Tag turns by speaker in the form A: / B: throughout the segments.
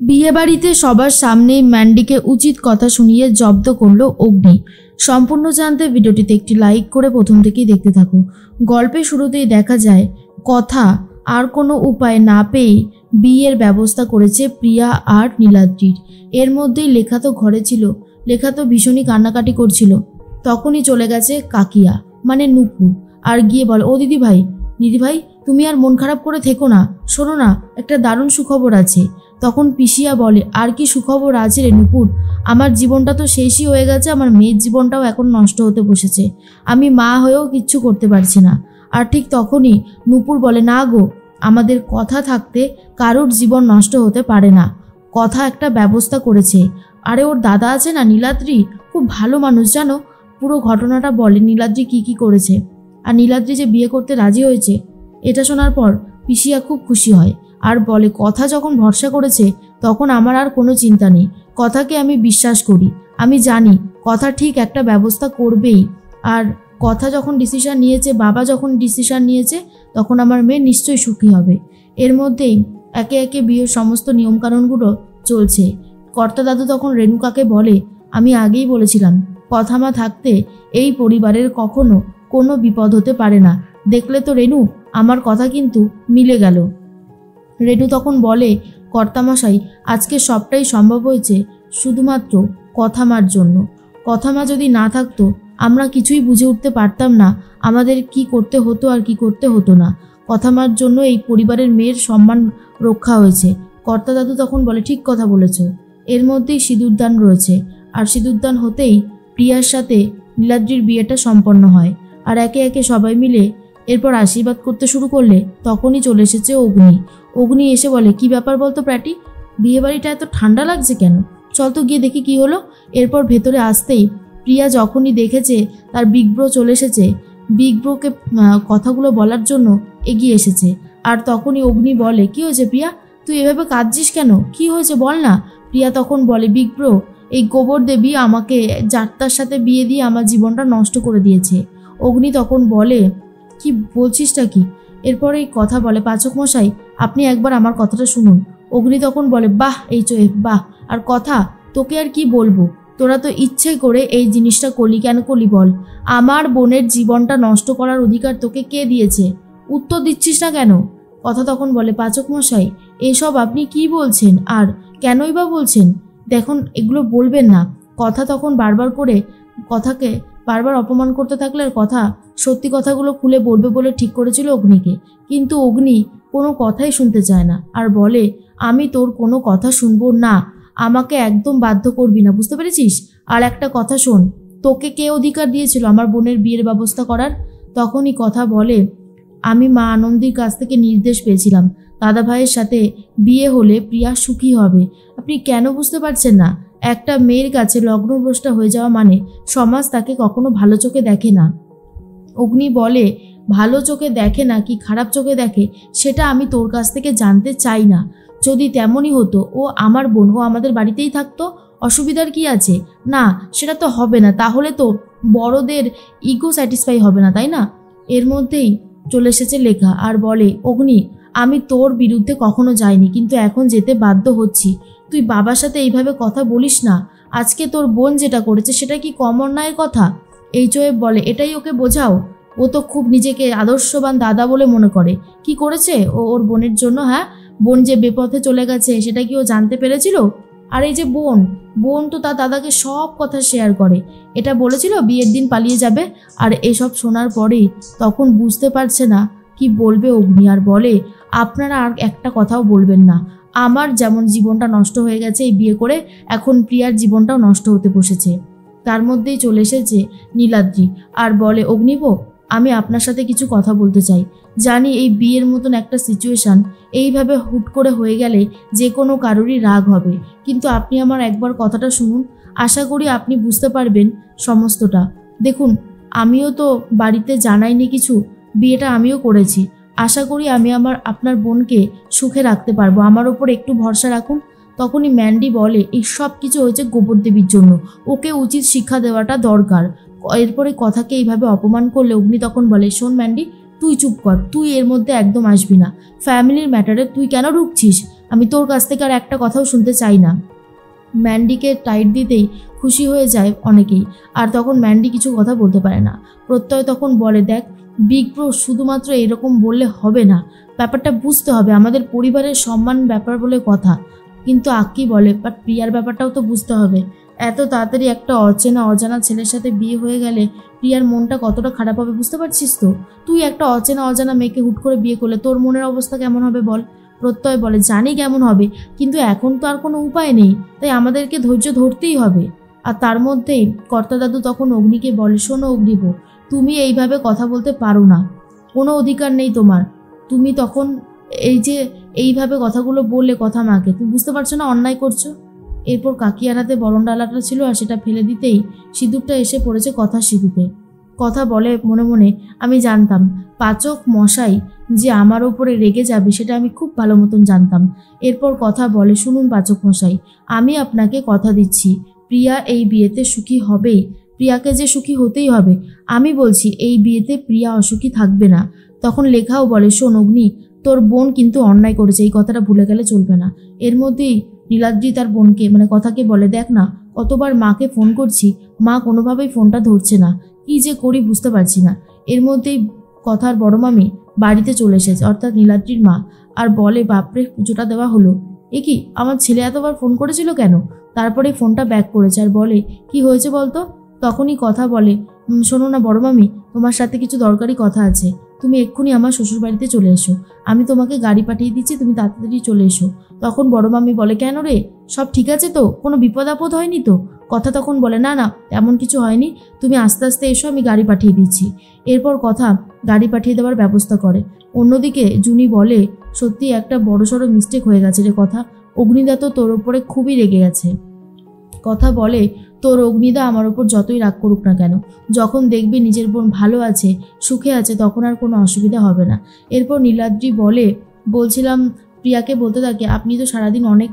A: বিয়ে বাড়িতে সবার সামনেই ম্যান্ডিকে উচিত কথা শুনিয়ে জব্দ করলো অগ্নি। সম্পূর্ণ জানতে ভিডিওটিতে একটি লাইক করে প্রথম থেকেই দেখতে থাকো। গল্পের শুরুতেই দেখা যায় কথা আর কোনো উপায় না পেয়ে বিয়ের ব্যবস্থা করেছে প্রিয়া আর নীলাদ্রির। এর মধ্যেই লেখা তো ঘরে ছিল, লেখা তো ভীষণই কান্নাকাটি করছিল। তখনই চলে গেছে কাকিয়া মানে নূপুর আর গিয়ে বলে, ও দিদিভাই তুমি আর মন খারাপ করে থেকো না, শোনো না একটা দারুণ সুখবর আছে। তখন পিসিয়া বলে, আর কি সুখবর আছে রে নূপুর? আমার জীবনটা তো শেষই হয়ে গেছে, আমার মেয়ের জীবনটাও এখন নষ্ট হতে বসেছে। আমি মা হয়েও কিচ্ছু করতে পারছি না। আর ঠিক তখনই নূপুর বলে, না গো, আমাদের কথা থাকতে কারোর জীবন নষ্ট হতে পারে না। কথা একটা ব্যবস্থা করেছে। আরে ওর দাদা আছে না নীলাদ্রি, খুব ভালো মানুষ জানো। পুরো ঘটনাটা বলে নীলাদ্রি কি করেছে আর নীলাদ্রি যে বিয়ে করতে রাজি হয়েছে। এটা শোনার পর পিসিয়া খুব খুশি হয় আর বলে, কথা যখন ভরসা করেছে তখন আমার আর কোনো চিন্তা নেই। কথাকে আমি বিশ্বাস করি, আমি জানি কথা ঠিক একটা ব্যবস্থা করবেই। আর কথা যখন ডিসিশন নিয়েছে, বাবা যখন ডিসিশন নিয়েছে, তখন আমার মেয়ে নিশ্চয়ই সুখী হবে। এর মধ্যেই একে একে বিয়ের সমস্ত নিয়মকানুনগুলো চলছে। কর্তা দাদু তখন রেণুকাকে বলে, আমি আগেই বলেছিলাম কথা মা থাকতে এই পরিবারের কখনো কোনো বিপদ হতে পারে না। দেখলে তো রেণু, আমার কথা কিন্তু মিলে গেল। রেণু তখন বলে, কর্তামশাই, আজকে সবটাই সম্ভব হয়েছে শুধুমাত্র কথা মার জন্য। কথা মা যদি না থাকতো আমরা কিছুই বুঝে উঠতে পারতাম না আমাদের কি করতে হতো আর কি করতে হতো না। কথা মার জন্য এই পরিবারের মেয়ের সম্মান রক্ষা হয়েছে। কর্তা দাদু তখন বলে, ঠিক কথা বলেছ। এর মধ্যেই সিঁদুরদান রয়েছে আর সিঁদুরদান হতেই প্রিয়ার সাথে নীলাদ্রির বিয়েটা সম্পন্ন হয়। আর একে একে সবাই মিলে এরপর আশীর্বাদ করতে শুরু করলে তখনই চলে এসেছে অগ্নি এসে বলে, কি ব্যাপার বলতো প্র্যাটি, বিয়ে বাড়িটা এত ঠান্ডা লাগছে কেন? চল তো গিয়ে দেখি কি হলো। এরপর ভেতরে আসতেই প্রিয়া যখনই দেখেছে তার বিগ ব্রো চলে এসেছে, বিগ ব্রোকে কথাগুলো বলার জন্য এগিয়ে এসেছে। আর তখনই অগ্নি বলে, কি হয়েছে প্রিয়া, তুই এভাবে কাঁদছিস কেন, কি হয়েছে বল না? প্রিয়া তখন বলে, বিগ ব্রো, এই গোবর দেবী আমাকে যাত্রার সাথে বিয়ে দিয়ে আমার জীবনটা নষ্ট করে দিয়েছে। অগ্নি তখন বলে, কি বলছিসটা কি? এরপর এই কথা বলে, পাচক মশাই, আপনি একবার আমার কথাটা শুনুন। অগ্নি তখন বলে, বাহ বাহ, আর কথা তোকে আর কি বলবো, তোরা তো ইচ্ছে করে এই জিনিসটা করলি, কেন করলি বল? আমার বোনের জীবনটা নষ্ট করার অধিকার তোকে কে দিয়েছে? উত্তর দিচ্ছিস না কেন? কথা তখন বলে, পাচক মশাই, এসব আপনি কি বলছেন আর কেনই বা বলছেন? দেখুন, এগুলো বলবেন না। কথা তখন বারবার করে কথাকে বারবার অপমান করতে থাকলে আর কথা সত্যি কথাগুলো খুলে বলবে বলে ঠিক করেছিল অগ্নিকে। কিন্তু অগ্নি কোনো কথাই শুনতে চায় না আর বলে, আমি তোর কোনো কথা শুনবো না, আমাকে একদম বাধ্য করবি না, বুঝতে পেরেছিস? আর একটা কথা শোন, তোকে কে অধিকার দিয়েছিল আমার বোনের বিয়ের ব্যবস্থা করার? তখনই কথা বলে, আমি মা আনন্দীর কাছ থেকে নির্দেশ পেয়েছিলাম দাদা ভাইয়ের সাথে বিয়ে হলে প্রিয়া সুখী হবে। আপনি কেন বুঝতে পারছেন না? একটা মেয়ের কাছে লগ্নভ্রষ্টা হয়ে যাওয়া মানে সমাজ তাকে কখনো ভালো চোখে দেখে না। অগ্নি বলে, ভালো চোখে দেখে না কি খারাপ চোখে দেখে সেটা আমি তোর কাছ থেকে জানতে চাই না। যদি তেমনই হতো, ও আমার বোন, ও আমাদের বাড়িতেই থাকতো, অসুবিধার কি আছে? না, সেটা তো হবে না, তাহলে তো বড়দের ইগো স্যাটিসফাই হবে না, তাই না? এর মধ্যেই চলে এসেছে লেখা আর বলে, অগ্নি, আমি তোর বিরুদ্ধে কখনো যাইনি, কিন্তু এখন যেতে বাধ্য হচ্ছি। তুই বাবার সাথে এইভাবে কথা বলিস না। আজকে তোর বোন যেটা করেছে সেটা কি কম অন্যায়ের কথা? এইচওএফ বলে, এটাই ওকে বোঝাও। ও তো খুব নিজেকে আদর্শবান দাদা বলে মনে করে। কি করেছে ও ওর বোনের জন্য? হ্যাঁ, বোন যে বেপথে চলে গেছে সেটা কি ও জানতে পেরেছিল? আর এই যে বোন তো তার দাদাকে সব কথা শেয়ার করে। এটা বলেছিল বিয়ের দিন পালিয়ে যাবে। আর এসব শোনার পরেই তখন বুঝতে পারছে না কি বলবে অগ্নি আর বলে, আপনারা আর একটা কথাও বলবেন না। আমার যেমন জীবনটা নষ্ট হয়ে গেছে এই বিয়ে করে, এখন প্রিয়ার জীবনটাও নষ্ট হতে বসেছে। তার মধ্যেই চলে এসেছে নীলাদ্রি আর বলে, অগ্নিব, আমি আপনার সাথে কিছু কথা বলতে চাই। জানি এই বিয়ের মতন একটা সিচুয়েশান এইভাবে হুট করে হয়ে গেলে যে কোনো কারোরই রাগ হবে, কিন্তু আপনি আমার একবার কথাটা শুনুন। আশা করি আপনি বুঝতে পারবেন সমস্তটা। দেখুন, আমিও তো বাড়িতে জানাইনি কিছু, বিয়েটা আমিও করেছি। আশা করি আমি আপনার বোনকে সুখে রাখতে পারবো, আমার ওপর একটু ভরসা রাখুন। তখনই ম্যান্ডি বলে, এই সব কিছু হয়েছে গোবর দেবীর জন্য, ওকে উচিত শিক্ষা দেওয়াটা দরকার। এরপরে কথাকে এইভাবে অপমান করলে অগ্নি তখন বলে, শোন ম্যান্ডি, তুই চুপ কর, তুই এর মধ্যে একদম আসবি না। ফ্যামিলির ম্যাটারে তুই কেন ঢুকছিস? আমি তোর কাছ থেকে আর একটা কথাও শুনতে চাই না। ম্যান্ডিকে টাইট দিতেই খুশি হয়ে যায় অনেকেই, আর তখন ম্যান্ডি কিছু কথা বলতে পারে না। প্রত্যয় তখন বলে, দেখ বিগ ব্রো, শুধুমাত্র এরকম বললে হবে না, ব্যাপারটা বুঝতে হবে, আমাদের পরিবারের সম্মান ব্যাপার বলে কথা। কিন্তু আক্কি বলে, বাট প্রিয়ার ব্যাপারটাও তো বুঝতে হবে। এত তাড়াতাড়ি একটা অজানা ছেলের সাথে বিয়ে হয়ে গেলে প্রিয়ার মনটা কতটা খারাপ হবে বুঝতে পারছিস তো? তুই একটা অজানা মেয়েকে হুট করে বিয়ে করলে তোর মনের অবস্থা কেমন হবে বল? প্রত্যয় বলে, জানি কেমন হবে, কিন্তু এখন তো আর কোনো উপায় নেই, তাই আমাদেরকে ধৈর্য ধরতেই হবে। আর তার মধ্যেই কর্তা দাদু তখন অগ্নিকে বলে, শোনো অগ্নিব, তুমি এইভাবে কথা বলতে পারো না, কোনো অধিকার নেই তোমার। তুমি তখন এই যে এইভাবে কথাগুলো বললে কথা মাকে, তুমি বুঝতে পারছো না অন্যায় করছো। এরপর কাকিয়ার হাতে বরণ ডালাটা ছিল, আর সেটা ফেলে দিতেই সিঁদুরটা এসে পড়েছে কথার সিঁথিতে। কথা বলে মনে মনে, আমি জানতাম পাচক মশাই যে আমার ওপরে রেগে যাবে, সেটা আমি খুব ভালো মতন জানতাম। এরপর কথা বলে, শুনুন পাচক মশাই, আমি আপনাকে কথা দিচ্ছি প্রিয়া এই বিয়েতে সুখী হবেই, প্রিয়াকে যে সুখী হতেই হবে। আমি বলছি এই বিয়েতে প্রিয়া অসুখী থাকবে না। তখন লেখাও বলে, শোন অগ্নি, তোর বোন কিন্তু অন্যায় করেছে, এই কথাটা ভুলে গেলে চলবে না। এর মধ্যেই নীলাদ্রি তার বোনকে কথাকে বলে, দেখ না কতবার মাকে ফোন করছি, মা কোনোভাবেই ফোনটা ধরছে না, কি যে করি বুঝতে পারছি না। এর মধ্যেই কথার বড় মামি বাড়িতে চলে এসেছে, অর্থাৎ নীলাদ্রির মা, আর বলে, বাপরে পুজোটা দেওয়া হলো, এ কি আমার ছেলে এতবার ফোন করেছিল কেন? তারপরে ফোনটা ব্যাক করেছে আর বলে, কি হয়েছে বলতো? তখনই কথা বলে, শোনো না বড় মামি, তোমার সাথে কিছু দরকারি কথা আছে, তুমি এক্ষুনি আমার শ্বশুরবাড়িতে চলে এসো, আমি তোমাকে গাড়ি পাঠিয়ে দিচ্ছি, তুমি তাড়াতাড়ি চলে এসো। তখন বড় মামি বলে, কেন রে, সব ঠিক আছে তো, কোনো বিপদ আপদ হয়নি তো? কথা তখন বলে, না না তেমন কিছু হয়নি, তুমি আস্তে আস্তে এসো, আমি গাড়ি পাঠিয়ে দিচ্ছি। এরপর কথা গাড়ি পাঠিয়ে দেওয়ার ব্যবস্থা করে। অন্যদিকে জুনি বলে, সত্যি একটা বড়সড় মিস্টেক হয়ে গেছে রে কথা, অগ্নিদা তো তোর ওপরে খুবই রেগে গেছে। কথা বলে, তোর অগ্নিদা আমার ওপর যতই রাগ করুক না কেন, যখন দেখবি নিজের বোন ভালো আছে, সুখে আছে, তখন আর কোনো অসুবিধা হবে না। এরপর নীলাদ্রি বলে, বলছিলাম প্রিয়াকে বলতে থাকে, আপনি তো সারাদিন অনেক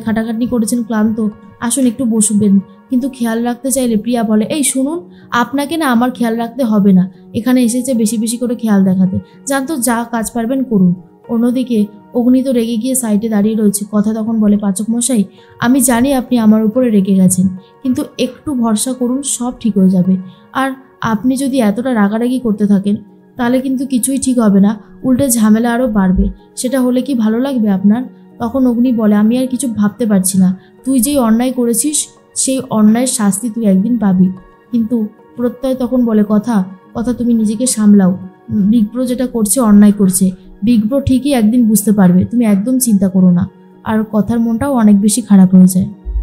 A: খাটাখাটনি করেছেন, ক্লান্ত, আসুন একটু বসবেন, কিন্তু খেয়াল রাখতে চাইলে। প্রিয়া বলে, এই শুনুন, আপনাকে না আমার খেয়াল রাখতে হবে না, এখানে এসেছে বেশি বেশি করে খেয়াল দেখাতে, যান তো, যা কাজ পারবেন করুন। অন্যদিকে অগ্নি তো রেগে গিয়ে সাইডে দাঁড়িয়ে রয়েছে। কথা তখন বলে, পাচক মশাই, আমি জানি আপনি আমার উপরে রেগে গেছেন, কিন্তু একটু ভরসা করুন, সব ঠিক হয়ে যাবে। আর আপনি যদি এতটা রাগারাগি করতে থাকেন তাহলে কিন্তু কিছুই ঠিক হবে না, উল্টে ঝামেলা আরও বাড়বে, সেটা হলে কি ভালো লাগবে আপনার? তখন অগ্নি বলে, আমি আর কিছু ভাবতে পারছি না, তুই যেই অন্যায় করেছিস সেই অন্যায়ের শাস্তি তুই একদিন পাবি। কিন্তু প্রত্যয় তখন বলে, কথা তুমি নিজেকে সামলাও, বিগ ব্রো যেটা করছে অন্যায় করছে, বিগ ব্রো ঠিকই একদিন বুঝতে পারবে, তুমি একদম চিন্তা করো না। আর কথার মনটাও অনেক বেশি খারাপ হয়ে যায়।